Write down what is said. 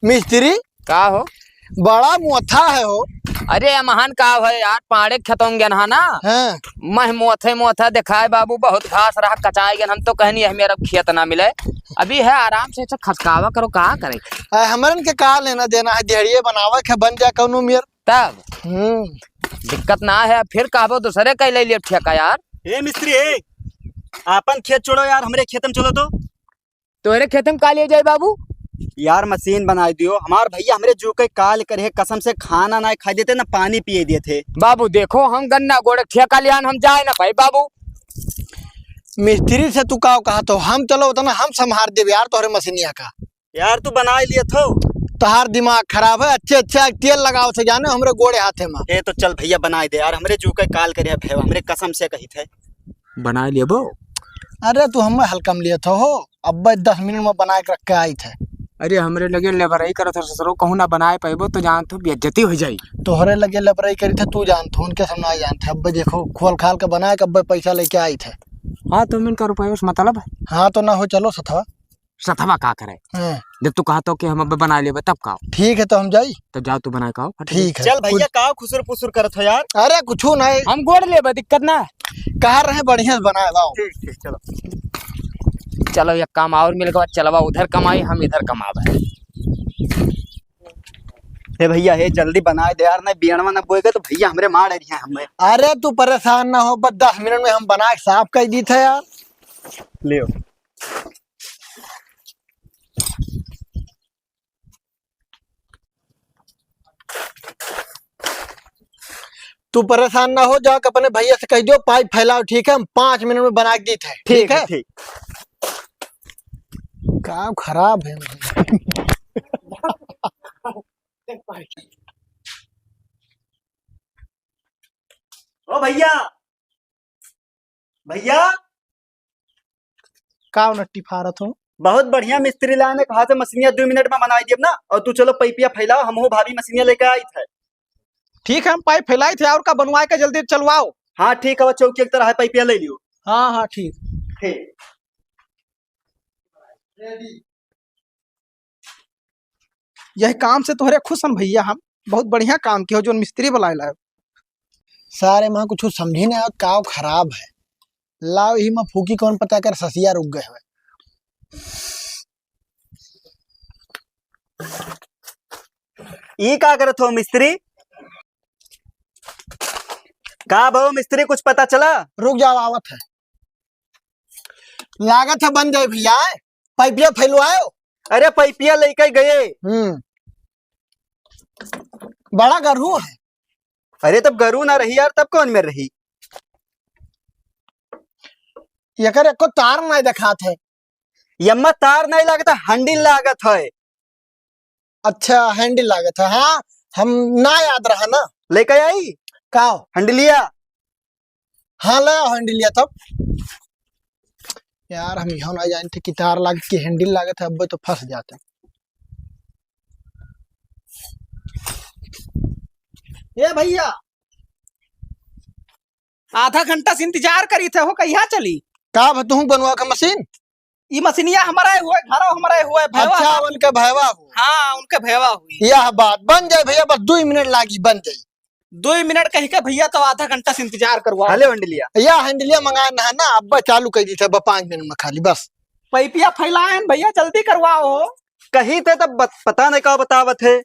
मिस्त्री का हो? बड़ा मोथा है हो। अरे महान का है यार, पाड़े खतम गया ना ना। हाँ। मह मोथे मोथा दिखाए बाबू, बहुत घास रहा कचाए गया। हम तो कहनी है मेरा खेत ना मिले, अभी है आराम से खसकावा करो। कहाँ करे हमरन के का लेना देना है, दिहड़िए बनावे के बन जा कौनो मेर तब हम्म। दिक्कत ना है। फिर कहबो दूसरे कह ले ठेका यार। ए मिस्त्री ए, आपन खेत छोड़ो यार, हमरे खेत में चलो तो। तोहरे खेत में का ले जाए बाबू? यार मशीन बना दियो हमार भैया, हमरे जो के काल करे कसम से खाना ना खा देते ना पानी पिए देते। बाबू देखो हम गन्ना गोड़े ठेका लियान हम जाए ना भाई बाबू। मिस्त्री से तू का कहा तो हम चलो उतना हम संभार देव यार तोहरे मशीनिया का। यार तू बना लिया थो। तोहार दिमाग खराब है, अच्छे अच्छे तेल लगाओ थे जाने हमरे गोड़े हाथे में। ए तो चल भैया बना दे यार, हमरे जो के काल करे भैया हमरे कसम से कही थे बना लिए बो। अरे तू हमें हल्कम लिए थो हो, अब 10 मिनट में बना के रख के आई थे। अरे हमरे लगे लेबरई करो तो ससुरो कहूँ ना बनाए पैबो तो जान तो बेइज्जती हो जाई। तोहरे लगे लबरई करी थे, तू जान थो उनके सामने जान थे। अब देखो खोल खाल के बनाए के अब पैसा लेके आई थे। हाँ तो मिनका रुपये उस मतलब हाँ तो ना हो चलो सथवा। सथवा का करे हाँ। जब तू कहा तो कि हम अब बना लेबे तब का। ठीक है तो हम जाई। तो जाओ तू बनाए का। ठीक है चल भैया का खुसुर पुसुर करत हो यार। अरे कुछ नहीं, हम गोड़ लेबे दिक्कत ना। कहा रहे बढ़िया से बनाए लाओ। ठीक ठीक चलो। चलो एक काम और मिल गया, चलवा उधर कमाई हम इधर कमावे। हे भैया हे जल्दी बना दे यार, नहीं बियणवा ना बोएगा तो भैया हमरे मार रही हैं हमें। अरे तू परेशान ना हो, बस 10 मिनट में हम बना के साफ कर दी थे यार। ले तू परेशान ना हो, जाके अपने भैया से कह दो पाइप फैलाओ। ठीक है, हम 5 मिनट में बना के दी थे। ठीक है ठीक। काम खराब है। ओ भैया भैया का नट्टी फारत हो। बहुत बढ़िया मिस्त्री लाने कहा से मशीनिया 2 मिनट में बनाई दिए ना। और तू चलो पैपिया फैलाओ, हम हो भाभी मशीनिया लेके आई थे। ठीक है, हम पाइप फैलाई थे और का बनवाए के जल्दी चलवाओ। हाँ ठीक है, चौकी एक तरह है पैपिया ले लियो। हाँ हाँ ठीक। ठीक यह काम से तोहरे खुश हम भैया, हम बहुत बढ़िया काम किया जो मिस्त्री बुलाए लाए। सारे माँ कुछ समझी नहीं, काव खराब है। लाओ ही में फूकी कौन पता कर ससिया रुक गए हुए। ई का करत हो मिस्त्री? का भाव मिस्त्री कुछ पता चला? रुक जाओ आवत है। लागत है बन जाए भैया, पाइपिया फैलवाओ। अरे पैपिया लेके गए। बड़ा गरू है। अरे तब गरू ना रही यार, तब कौन में रही? एकर एको तार नहीं दिखात है। यम्मा तार नहीं लागत है, हंडिल लागत है। अच्छा हैंडल लागत है। हाँ हम ना याद रहा ना। लेके आई का हंडलिया। हाँ ले हैंडलिया तब। यार हम यहाँ ना जानते कि तार लाग की हैंडल लागत है, अब तो फंस जाते। ए भैया आधा घंटा से इंतजार करी थे हो, कहिया चली? का तू बनवा का मशीन? ये मशीनिया हमारा हुआ घर हमारा हुआ भैवा। अच्छा उनके भैवा हो। हाँ उनके भैवा हुई। यह बात बन जाए भैया, बस 2 मिनट लागी बन जाए। 2 मिनट कह के भैया तो आधा घंटा से इंतजार करवा। हेलो हंडलिया। या हैंडलिया मंगाना है ना, अब चालू कर दी थे 5 मिनट में खाली बस। पैपिया फैलाए भैया, जल्दी करवाओ। कही थे तब पता नहीं का बतावत है।